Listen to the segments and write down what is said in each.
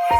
Hey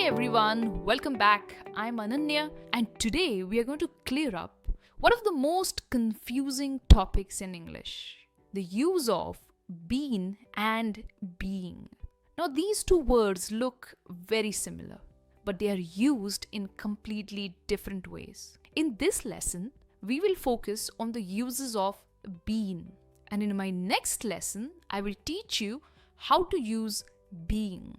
everyone, welcome back. I'm Ananya, and today we are going to clear up one of the most confusing topics in English, the use of been and being. Now, these two words look very similar, but they are used in completely different ways. In this lesson, we will focus on the uses of been, and in my next lesson, I will teach you how to use being.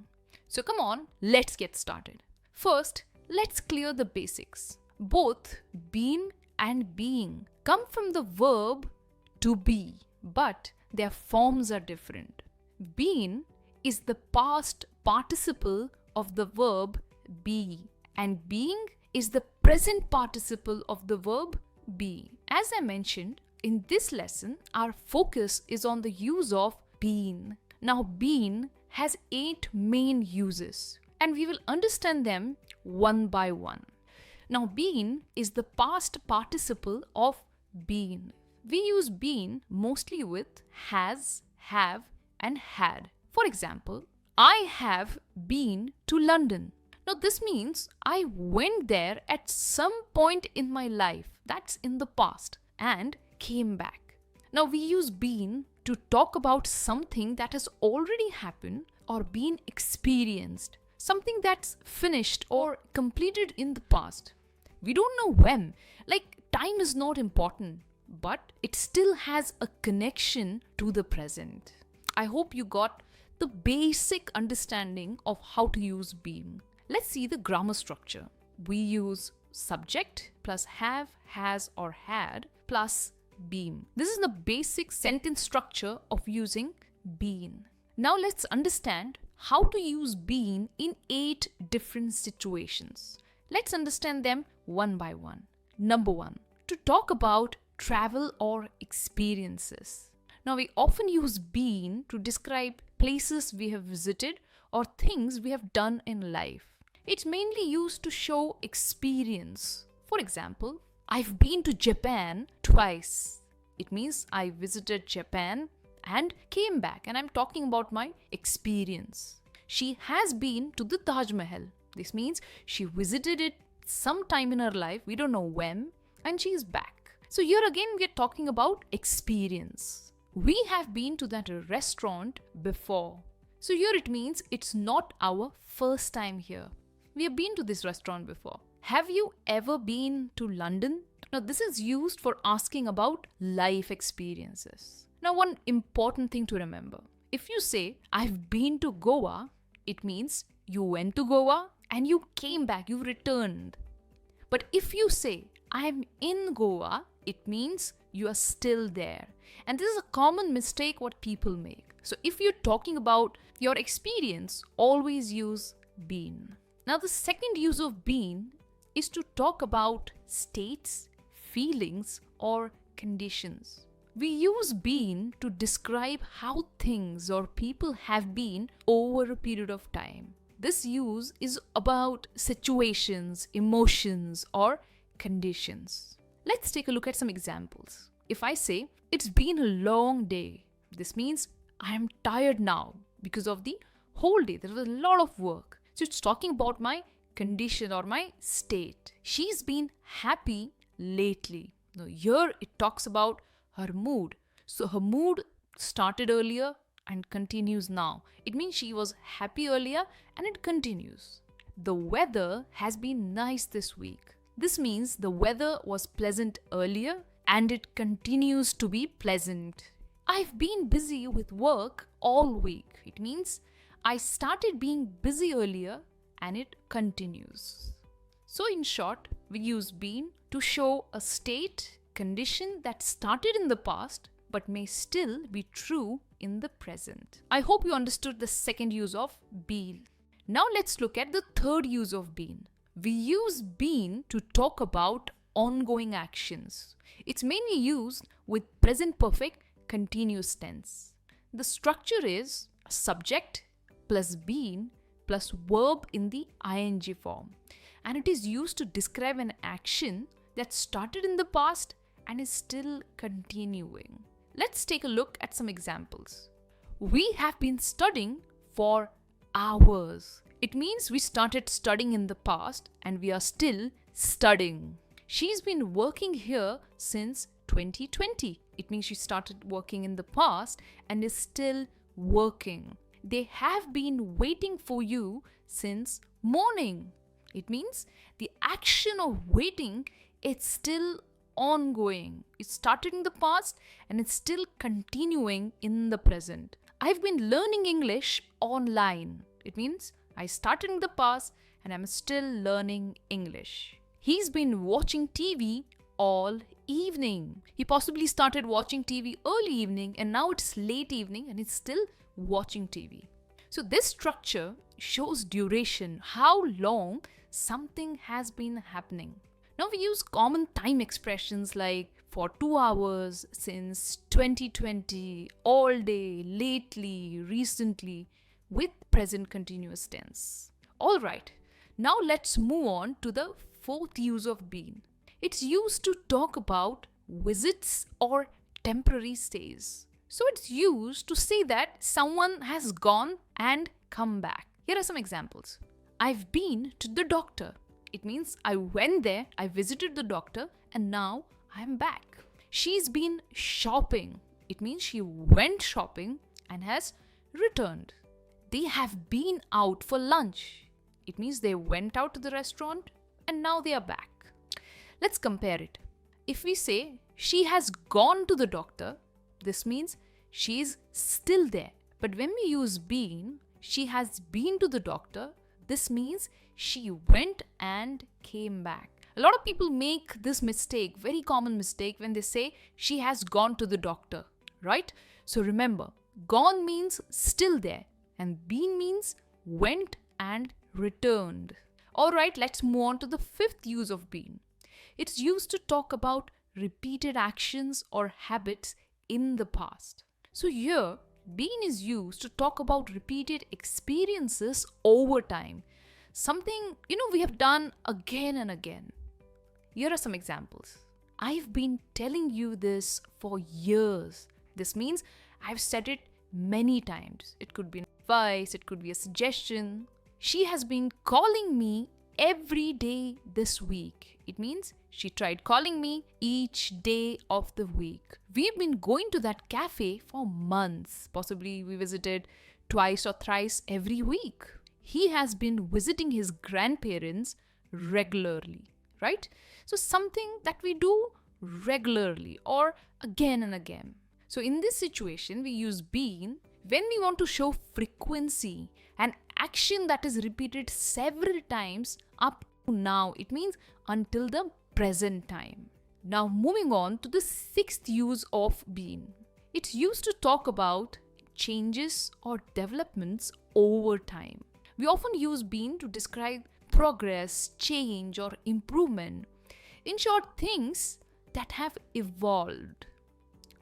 So come on, let's get started. First, let's clear the basics. Both been and being come from the verb to be, but their forms are different. Been is the past participle of the verb be, and being is the present participle of the verb be. As I mentioned, in this lesson, our focus is on the use of been. Now, been has 8 main uses, and we will understand them one by one. Now, been is the past participle of been. We use been mostly with has, have, and had. For example, I have been to London. Now, this means I went there at some point in my life, that's in the past, and came back. Now, we use been to talk about something that has already happened or been experienced, something that's finished or completed in the past. We don't know when, like time is not important, but it still has a connection to the present. I hope you got the basic understanding of how to use been. Let's see the grammar structure. We use subject plus have, has, or had plus been. This is the basic sentence structure of using been. Now let's understand how to use been in 8 different situations. Let's understand them one by one. Number 1, to talk about travel or experiences. Now we often use been to describe places we have visited or things we have done in life. It's mainly used to show experience. For example, I've been to Japan twice. It means I visited Japan and came back, and I'm talking about my experience. She has been to the Taj Mahal. This means she visited it sometime in her life, we don't know when, and she's back. So here again we are talking about experience. We have been to that restaurant before. So here it means it's not our first time here. We have been to this restaurant before. Have you ever been to London? Now, this is used for asking about life experiences. Now, one important thing to remember. If you say, I've been to Goa, it means you went to Goa and you came back, you returned. But if you say, I'm in Goa, it means you are still there. And this is a common mistake what people make. So if you're talking about your experience, always use been. Now, the second use of been is to talk about states, feelings, or conditions. We use been to describe how things or people have been over a period of time. This use is about situations, emotions, or conditions. Let's take a look at some examples. If I say, it's been a long day, this means I am tired now because of the whole day. There was a lot of work. So it's talking about my condition or my state. She's been happy lately. Now here it talks about her mood. So her mood started earlier and continues now. It means she was happy earlier and it continues. The weather has been nice this week. This means the weather was pleasant earlier and it continues to be pleasant. I've been busy with work all week. It means I started being busy earlier and it continues. So in short, we use been to show a state, condition that started in the past but may still be true in the present. I hope you understood the second use of been. Now let's look at the third use of been. We use been to talk about ongoing actions. It's mainly used with present perfect continuous tense. The structure is subject plus been plus verb in the ing form, and it is used to describe an action that started in the past and is still continuing. Let's take a look at some examples. We have been studying for hours. It means we started studying in the past and we are still studying. She's been working here since 2020. It means she started working in the past and is still working. They have been waiting for you since morning. It means the action of waiting, it's still ongoing. It started in the past and it's still continuing in the present. I've been learning English online. It means I started in the past and I'm still learning English. He's been watching TV all evening. He possibly started watching TV early evening and now it's late evening and he's still watching TV. So this structure shows duration, how long something has been happening. Now we use common time expressions like for 2 hours, since 2020, all day, lately, recently with present continuous tense. Alright, now let's move on to the fourth use of been. It's used to talk about visits or temporary stays. So it's used to say that someone has gone and come back. Here are some examples. I've been to the doctor. It means I went there, I visited the doctor, and now I'm back. She's been shopping. It means she went shopping and has returned. They have been out for lunch. It means they went out to the restaurant and now they are back. Let's compare it. If we say she has gone to the doctor, this means she is still there. But when we use been, she has been to the doctor, this means she went and came back. A lot of people make this mistake, very common mistake, when they say she has gone to the doctor, right? So remember, gone means still there and been means went and returned. Alright, let's move on to the fifth use of been. It's used to talk about repeated actions or habits in the past. So here, been is used to talk about repeated experiences over time. Something, we have done again and again. Here are some examples. I've been telling you this for years. This means I've said it many times. It could be an advice, it could be a suggestion. She has been calling me every day this week. It means she tried calling me each day of the week. We've been going to that cafe for months. Possibly we visited twice or thrice every week. He has been visiting his grandparents regularly, right? So something that we do regularly or again and again. So in this situation, we use been when we want to show frequency, an action that is repeated several times up to now. It means until the present time. Now moving on to the sixth use of been. It's used to talk about changes or developments over time. We often use been to describe progress, change, or improvement. In short, things that have evolved.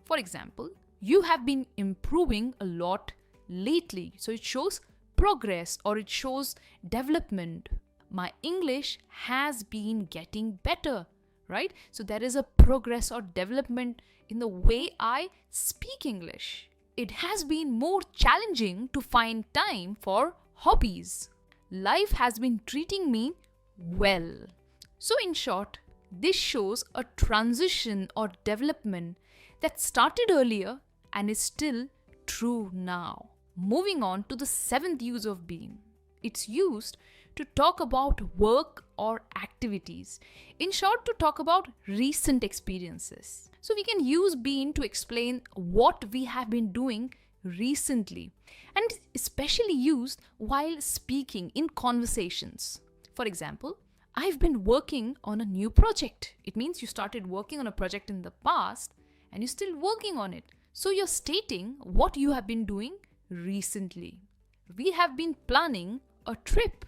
For example, you have been improving a lot lately. So it shows progress or it shows development. My English has been getting better, right? So there is a progress or development in the way I speak English. It has been more challenging to find time for hobbies. Life has been treating me well. So in short, this shows a transition or development that started earlier and is still true now. Moving on to the seventh use of been. It's used to talk about work or activities. In short, to talk about recent experiences. So we can use been to explain what we have been doing recently, and especially used while speaking in conversations. For example, I've been working on a new project. It means you started working on a project in the past and you're still working on it. So you're stating what you have been doing recently. We have been planning a trip.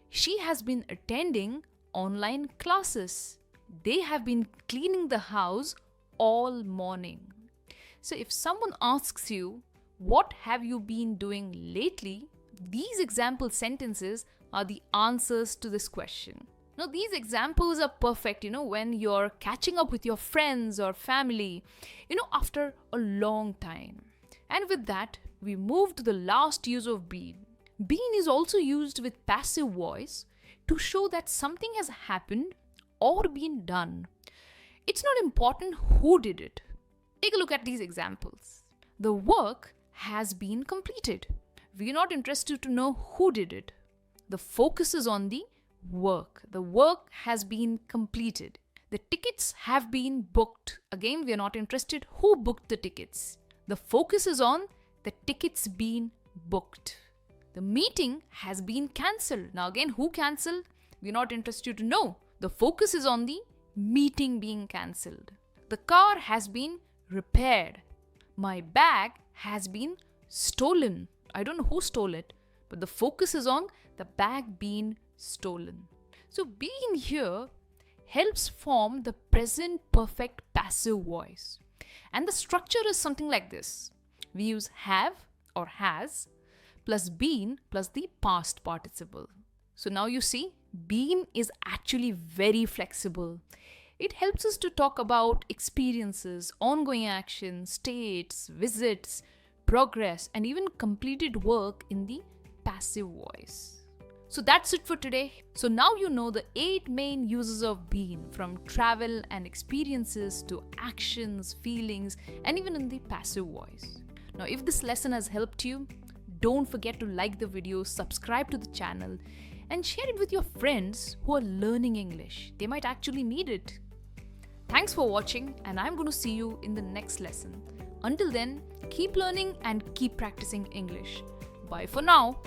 She has been attending online classes. They have been cleaning the house all morning. So if someone asks you, what have you been doing lately? These example sentences are the answers to this question. Now, these examples are perfect, when you're catching up with your friends or family, after a long time. And with that, we move to the last use of been. Been is also used with passive voice to show that something has happened or been done. It's not important who did it. Take a look at these examples. The work has been completed. We're not interested to know who did it. The focus is on the work. The work has been completed. The tickets have been booked. Again, we're not interested who booked the tickets. The focus is on the tickets being booked. The meeting has been cancelled. Now again, who cancelled? We're not interested to know. The focus is on the meeting being cancelled. The car has been repaired. My bag has been stolen. I don't know who stole it, but the focus is on the bag being stolen. So being here helps form the present perfect passive voice. And the structure is something like this. We use have or has plus been plus the past participle. So now you see, been is actually very flexible. It helps us to talk about experiences, ongoing actions, states, visits, progress, and even completed work in the passive voice. So that's it for today. So now you know the 8 main uses of been, from travel and experiences to actions, feelings, and even in the passive voice. Now if this lesson has helped you, don't forget to like the video, subscribe to the channel, and share it with your friends who are learning English. They might actually need it. Thanks for watching, and I'm going to see you in the next lesson. Until then, keep learning and keep practicing English. Bye for now.